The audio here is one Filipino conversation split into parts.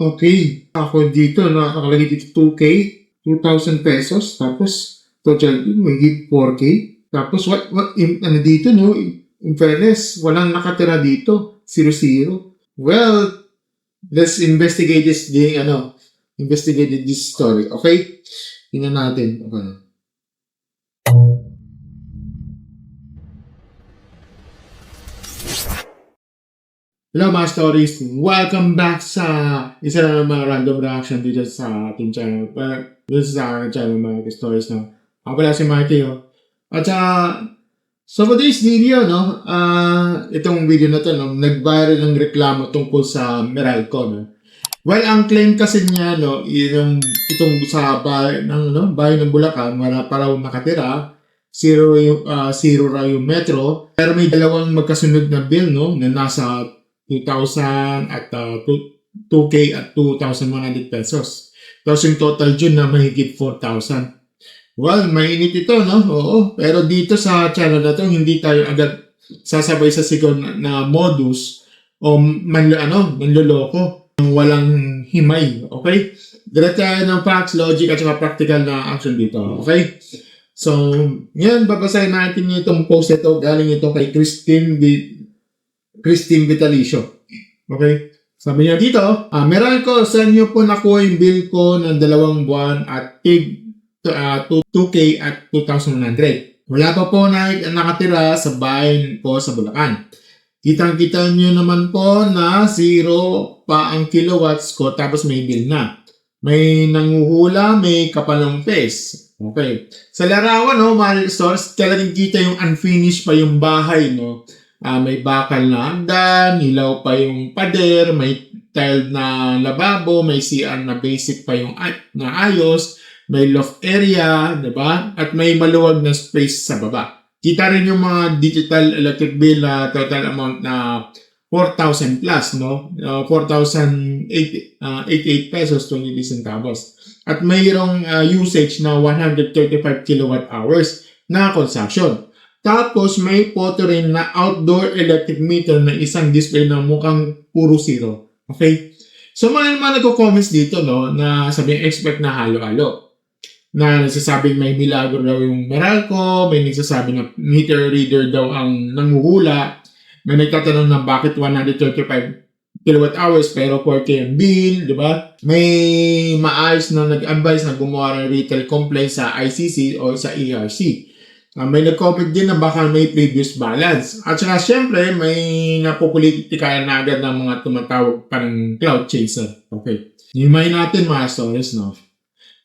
Okay. Ako dito, nakalagay dito 2K, 2,000 pesos. Tapos, total may 4K. Tapos, ano dito, no? In fairness, walang nakatira dito. 0-0. Well, let's investigate this story. Okay? Tingnan natin. Okay. Hello mga stories! Welcome back sa isa na mga random reaction dito sa ating channel. Dito sa aking channel mga stories, no? Ako pala si Marty, oh. At so for this video, no? Itong video na to, no? Nag-viral ng reklamo tungkol sa Meralco, no? Well, ang claim kasi niya, no? Itong sa bahay ng Bulacan, wala pa raw nakatira. Zero raw yung metro. Pero may dalawang magkasunod na bill, no? Na nasa 2,000 at 2K at 2,100 pesos. Tapos yung total dyan na mahigit 4,000. Well, mainit ito, no? Oo. Pero dito sa channel na to, hindi tayo agad sasabay sa sigaw na modus o manloloko. Walang himay, okay? Direct tayo ng facts, logic, at saka practical na action dito, okay? So, ngayon, babasahin natin itong post ito. Galing ito kay Christine Vitalicio. Okay? Sabi niya dito, Meralco, saan niyo po nakuha yung bill ko ng 2 buwan at 2K at 2,100? Wala pa po nakatira sa bahay ko sa Bulacan. Kitang-kita niyo naman po na 0 pa ang kilowatts ko tapos may bill na. May nanguhula, may kapalong face. Okay. Sa larawan, no, mga stores, talagang kita yung unfinished pa yung bahay, no? May bakal na hagdan, ilaw pa yung pader, may tiled na lababo, may CR na basic pa yung na ayos, may loft area, diba? At may maluwag na space sa baba. Kita rin yung mga digital electric bill na total amount na 4,000 plus, no? 4,088 pesos 20 centavos. At mayroong usage na 135 kilowatt hours na consumption. Tapos may photo rin na outdoor electric meter na isang display na mukhang puro 0. Okay? So mga nagko-comments dito, no, na sabihin expect na halo-halo. Na nagsasabing may milagro daw yung Meralco, may nagsasabi na meter reader daw ang nanguhula, may nagtatanong na bakit 135 kilowatt hours pero 4K ang bill, di ba? May maayos na nag-advise na gumawa ng retail complaint sa ICC o sa ERC. May nag-comment din na baka may previous balance. At saka syempre, may napopolitikayan na agad ng mga tumatawag parang cloud chaser. Okay. Himay natin mga stories, no?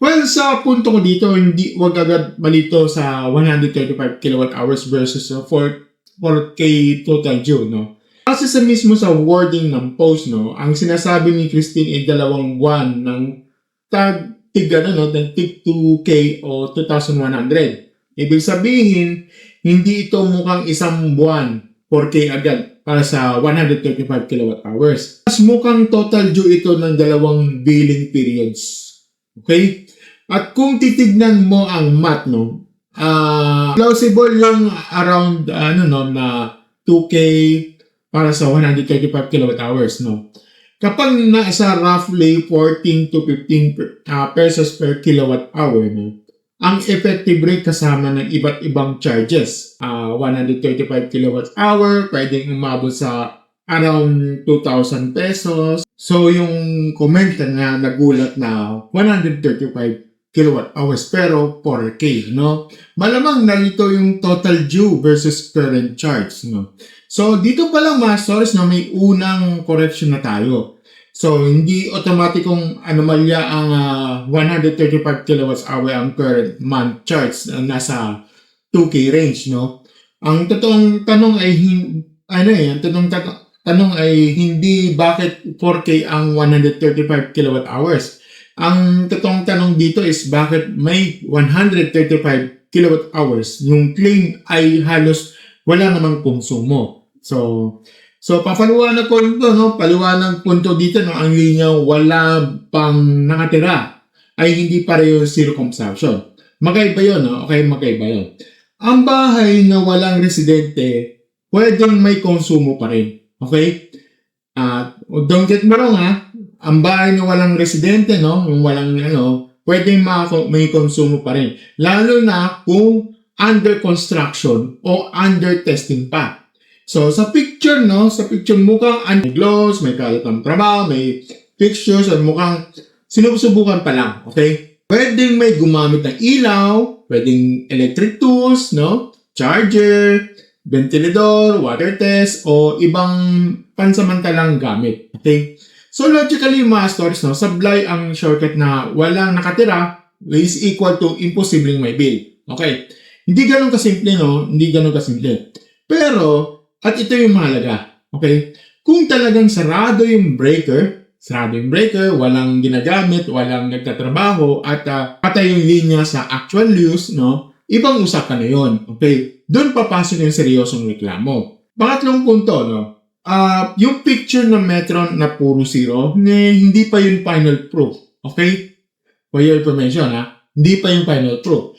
Well, sa punto ko dito, wag agad malito sa 135 kilowatt hours versus 4K total due, no? Kasi sa mismo sa wording ng post, no, ang sinasabi ni Christine ay 2 buwan ng tig 2K o 2,100. Ibig sabihin, hindi ito mukhang isang buwan 4K agad para sa 135 kilowatt hours. Mas mukhang total due ito ng 2 billing periods. Okay? At kung titignan mo ang math, no, plausible yung around na 2K para sa 135 kilowatt hours, no. Kapag nasa roughly 14 to 15 pesos per kilowatt hour, no, ang effective rate kasama ng iba't ibang charges. 135 kilowatt hour, pwedeng umabot sa around 2,000 pesos. So, yung comment na nagulat na 135 kilowatt hours pero 4K, no? Malamang narito yung total due versus current charge, no? So, dito pa lang mga stories na may unang correction na tayo. So, hindi automatikong anomalya ang 135 kilowatts hour ang current month charge na nasa 2K range, no? Ang totoong tanong ay tanong ay hindi bakit 4K ang 135 kilowatt hours. Ang totoong tanong dito is bakit may 135 kilowatt hours. Yung claim ay halos wala namang konsumo. So papaliwanag ko ito, no? Paliwanag punto dito, no? Ang linyaw, wala pang nakatira ay hindi pareho zero consumption. Magkaiba yun, no? Okay, magkaiba yun. Ang bahay na walang residente, pwedeng may konsumo pa rin. Okay? Don't get me wrong, ha? ang bahay na walang residente, no, yung walang pwedeng may konsumo pa rin. Lalo na kung under construction o under testing pa. So, sa picture, mukhang may gloss, may kalat ng trabaho, may fixtures, at mukhang sinusubukan pa lang, okay? Pwedeng may gumamit ng ilaw, pwedeng electric tools, no? Charger, ventilador, water test, o ibang pansamantalang gamit, okay? So, logically, mga stores, no, sablay ang shortcut na walang nakatira is equal to imposibleng may bill, okay? Hindi ganun kasimple, no? Hindi ganun kasimple. Pero, at ito yung mahalaga, okay? Kung talagang sarado yung breaker, walang ginagamit, walang nagtatrabaho, at patay yung linya sa actual use, no? Ibang usapan na yun, okay? Doon papasok yung seryosong reklamo. Pangatlong punto, no? Yung picture ng Metron na puro zero, hindi pa yung final proof, okay? For your information, hindi pa yung final proof.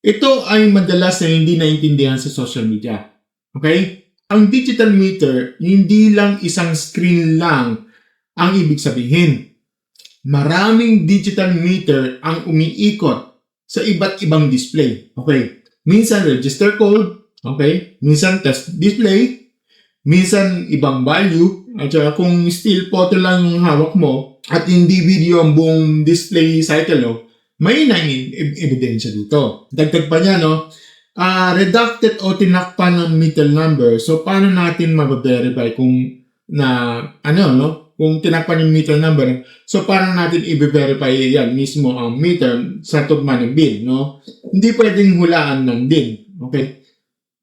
Ito ay madalas na hindi naintindihan sa social media, okay? Ang digital meter, hindi lang isang screen lang ang ibig sabihin. Maraming digital meter ang umiikot sa iba't ibang display. Okay? Minsan register code, okay? Minsan test display, minsan ibang value, at saka kung still photo lang yung hawak mo at hindi video ang buong display cycle, no? May ebidensya dito. Dagdag pa niya, no? Redacted o tinakpan ng meter number. So, paano natin mag-verify kung kung tinakpan yung meter number? So, paano natin i-verify yan mismo ang meter sa tugma ng bill, no? Hindi pwedeng hulaan ng din, okay?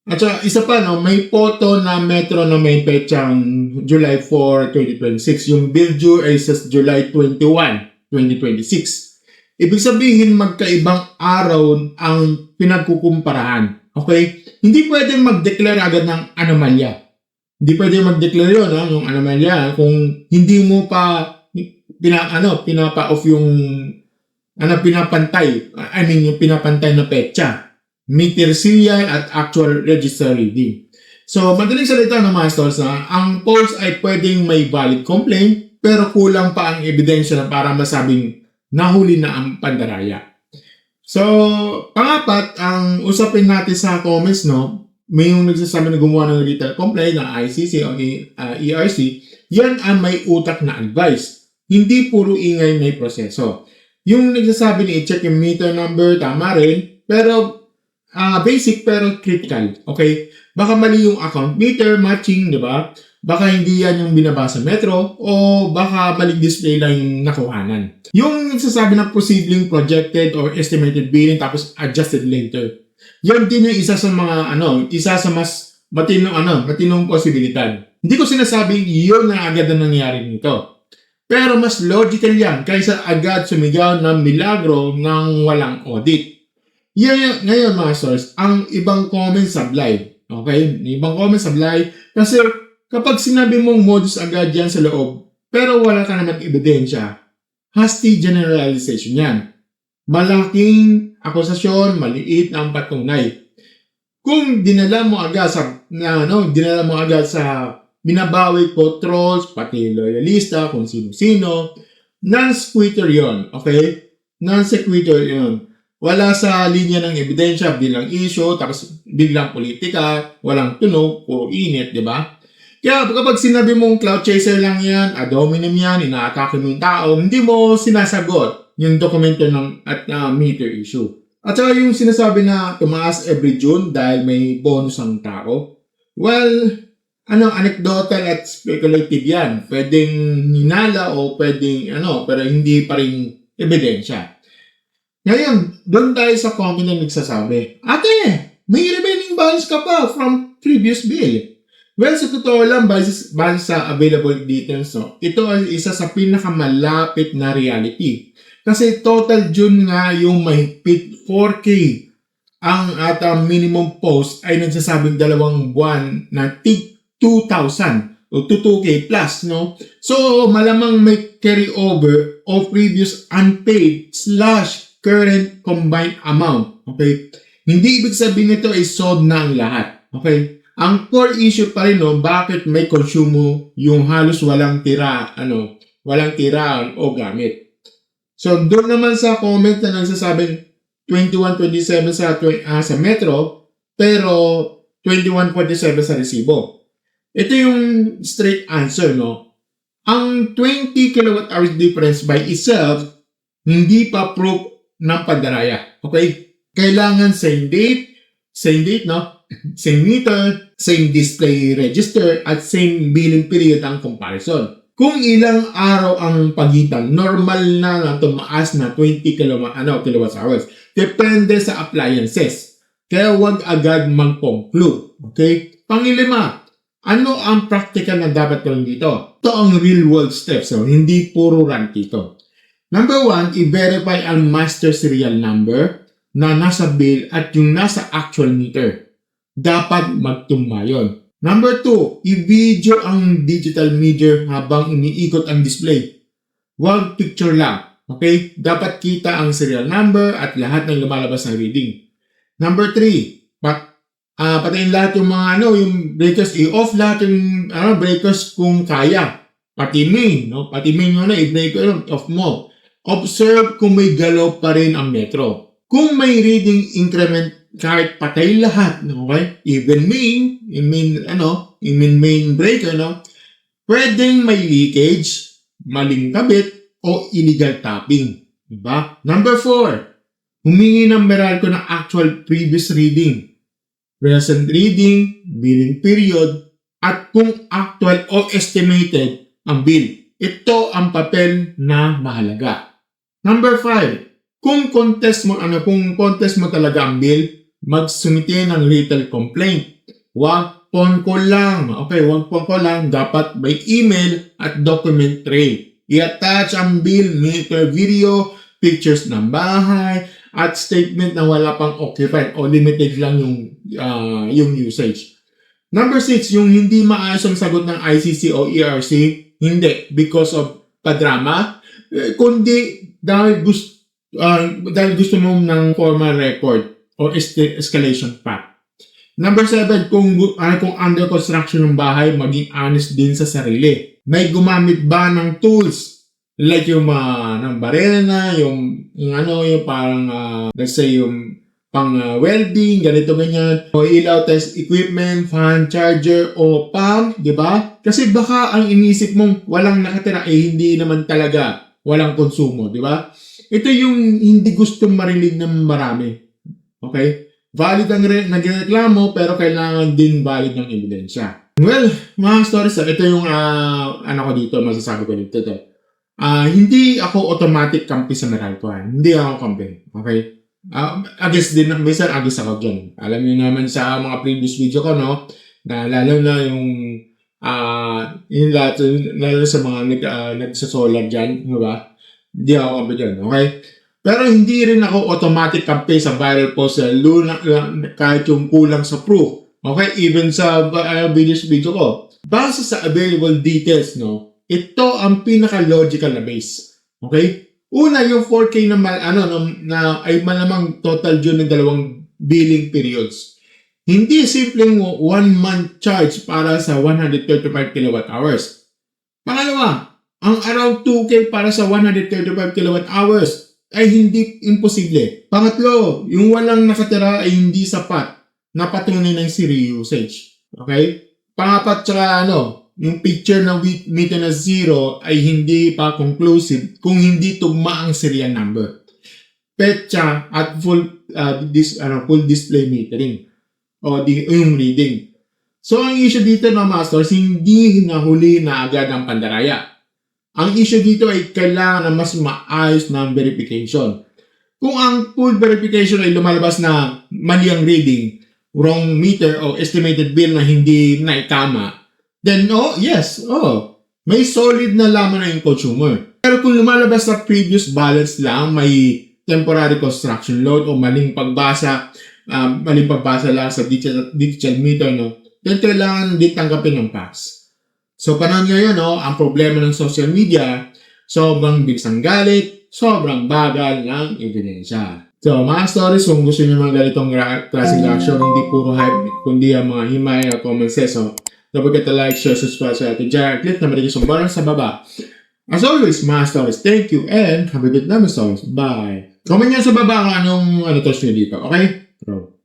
At saka, isa pa, no, may photo na Metro na may petsang July 4, 2026. Yung bill due ay sa July 21, 2026. Ibig sabihin, magkaibang araw ang pinagkukumparahan. Okay? Hindi pwedeng mag-declare agad ng anomalya. Hindi pwedeng mag-declare yun, yung anomalya, kung hindi mo pa pinapa-off yung yung pinapantay na petsa. Meter serial at actual register reading. So, madaling salita ng mga stores na ang polls ay pwedeng may valid complaint pero kulang pa ang ebidensya na para masabing nahuli na ang pandaraya. So, pangapat, ang usapin natin sa comments, no, may yung nagsasabi na gumawa ng retail complaint ng ICC o ERC, yan ang may utak na advice. Hindi puro ingay may proseso. Yung nagsasabi na i-check yung meter number, tama rin, pero basic pero critical, okay? Baka mali yung account meter matching, di ba? Baka hindi yan yung binabasa Metro o baka maling display lang yung nakuhanan. Yung nagsasabi ng posibleng projected or estimated billing tapos adjusted later. Yan din yung isa sa mas matinong posibilidad. Hindi ko sinasabing yun na agad na nangyari nito. Pero mas logical yan kaysa agad sumigaw ng milagro ng walang audit. Yan, ngayon mga source, ang ibang comments sablay. Okay? Ibang comments sablay kasi kapag sinabi mong modus agad yan sa loob, pero wala ka naman ebidensya, hasty generalization yan. Malaking akusasyon, maliit ang patunay. Kung dinala mo agad sa binabawi ko trolls, pati loyalista, kung sino-sino, non-sequitur yon, okay? Non-sequitur yon. Wala sa linya ng ebidensya, bilang issue, tapos biglang politika, walang tunog, puro init, di ba? Kaya kapag sinabi mong cloud chaser lang yan, ad hominem yan, inaatake mo yung tao, hindi mo sinasagot yung dokumento at meter issue. At saka yung sinasabi na tumaas every June dahil may bonus ang tao, well, anecdotal at speculative yan. Pwedeng hinala o pwedeng pero hindi pa rin ebidensya. Ngayon, doon tayo sa comment na nagsasabi, ate, may remaining balance ka pa from previous bill. Well, sa totoo lang, base sa available details, ito ay isa sa pinakamalapit na reality. Kasi total June nga yung mahigpit 4K. Ang minimum post ay nagsasabing 2 buwan na tig 2,000 o 2K plus, no? So, malamang may carryover o previous unpaid / current combined amount. Okay? Hindi ibig sabihin nito ay solved na ang lahat. Okay? Ang core issue pa rin, bakit may konsumo yung halos walang tira, walang tira o gamit. So, doon naman sa comment na nagsasabing 2127 sa Metro, pero 2147 sa resibo. Ito yung straight answer, no? Ang 20 kilowatt hours difference by itself, hindi pa proof ng pandaraya. Okay? Kailangan same date, no? Same meter, same display register, at same billing period ang comparison. Kung ilang araw ang pagitan, normal na lang tumaas na 20 kilowatt hours. Depende sa appliances. Kaya huwag agad mag-conclude. Okay? Pangilima, ano ang practical na dapat gawin dito? Ito ang real world steps. So, hindi puro rant dito. Number 1, i-verify ang master serial number na nasa bill at yung nasa actual meter. Dapat magtugma yun. Number 2, i-video ang digital meter habang iniikot ang display. Huwag picture lang. Okay? Dapat kita ang serial number at lahat ng lumalabas na reading. Number 3, patayin lahat yung mga yung breakers, i-off lahat yung breakers kung kaya. Pati main, no? Pati main mo na, i-break off mo. Observe kung may galaw pa rin ang metro. Kung may reading increment, kahit patay lahat, okay? Even main breaker, no? Pwedeng may leakage, maling kabit, o illegal tapping. Diba? Number 4, humingi ng Meralco ng actual previous reading, present reading, billing period, at kung actual o estimated ang bill. Ito ang papel na mahalaga. Number 5, kung contest mo talaga ang bill, magsumite ng little complaint. Huwag phone call lang. Okay, huwag phone call lang. Dapat may email at document trail. I-attach ang bill, meter video, pictures ng bahay, at statement na wala pang occupied o limited lang yung usage. Number 6, yung hindi maayos ang sagot ng ICC o ERC, hindi because of padrama, kundi dahil gusto mo ng formal record o escalation path. Number 7, kung under construction ng bahay, maging honest din sa sarili. May gumamit ba ng tools? Like yung ng barena, yung parang, let's say, yung pang welding, ganito, ganyan. O ilaw test equipment, fan, charger, o pump, di ba? Kasi baka ang inisip mong walang nakatira, hindi naman talaga walang konsumo, di ba? Ito yung hindi gustong marinig ng marami. Okay? Valid ang nagreklamo, pero kailangan din valid ng ebidensya. Well, mga stories, ito yung ko dito, masasabi ko dito. Hindi ako automatic kampi sa Meralco. Hindi ako kampi. Okay? Against din, minsan against ako dyan. Alam niyo naman sa mga previous video ko, no? Na lalo na yung lalo sa mga nagsasolar dyan, di ba? Hindi ako kampi dyan, okay? Pero hindi rin ako automatic kampi sa viral post kahit yung kulang sa proof. Okay? Even sa video ko. Base sa available details, no? Ito ang pinaka-logical na base. Okay? Una, yung 4K na ay malamang total due ng 2 billing periods. Hindi simpleng 1 month charge para sa 135 kilowatt hours. Pangalawa, ang around 2K para sa 135 kilowatt hours ay hindi imposible. Pangatlo, yung walang nakatira ay hindi sapat na patunay ng serial usage. Okay? Pangapat, tsaka yung picture ng meter na 0 ay hindi pa conclusive kung hindi tugma ang serial number. Petsa at full display metering o yung reading. So ang issue dito ng masters, hindi nahuli na agad ang pandaraya. Ang issue dito ay kailangan na mas maayos na verification. Kung ang full verification ay lumalabas na mali ang reading, wrong meter o estimated bill na hindi naitama, then, may solid na laman na yung consumer. Pero kung lumalabas sa previous balance lang, may temporary construction load o maling pagbasa lang sa digital meter, then kailangan din tanggapin ng pass. So, panahon ngayon, ang problema ng social media, sobrang bilis ng galit, sobrang bagal ng ebidensya. So, mga stories, kung gusto niyo mga ganitong klaseng reaction, hindi puro hype, kundi ang mga himay na common sense. Don't forget to like, share, subscribe sa ating channel. Click na notification button sa baba As always, mga stories, thank you and have a good night, mga stories. Bye! Comment nyo sa baba kung anong thoughts nyo dito, okay? Bro.